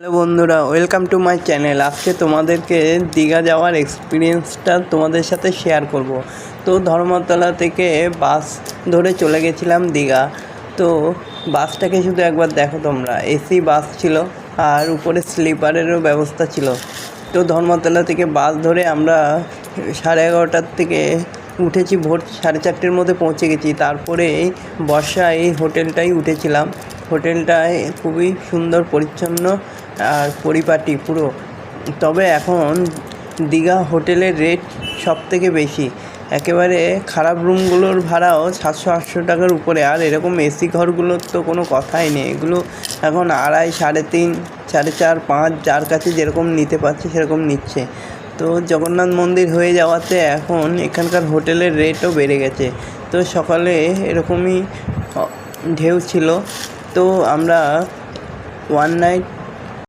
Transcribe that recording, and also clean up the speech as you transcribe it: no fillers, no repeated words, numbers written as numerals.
Hello বন্ধুরা, welcome to my channel. আজকে তোমাদেরকে দীঘা যাওয়ার এক্সপিরিয়েন্সটা তোমাদের সাথে শেয়ার করব। তো ধর্মতলা থেকে বাস ধরে চলে গেছিলাম দীঘা। তো বাসটাকে শুধু একবার দেখো তোমরা, এসি বাস ছিল আর উপরে স্লিপারেরও ব্যবস্থা ছিল। তো ধর্মতলা থেকে বাস ধরে আমরা 11:30টার থেকে উঠেছি, ভোর 4:30টার মধ্যে পৌঁছে গেছি। তারপরে বর্ষায় এই হোটেলটাই উঠেছিলাম। হোটেলটায় খুবই সুন্দর, পরিচ্ছন্ন আর পরিপাটি পুরো। তবে এখন দীঘা হোটেলের রেট সব থেকে বেশি। একেবারে খারাপ রুমগুলোর ভাড়াও 700-800 টাকার উপরে। আর এরকম এসি ঘরগুলোর তো কোনো কথাই নেই। এগুলো এখন 2.5, 3.5, 4.5, 5 যার কাছে যেরকম নিতে পারছে সেরকম নিচ্ছে। তো জগন্নাথ মন্দির হয়ে যাওয়াতে এখন এখানকার হোটেলের রেটও বেড়ে গেছে। তো সকালে এরকমই ঢেউ ছিল। তো আমরা ওয়ান নাইট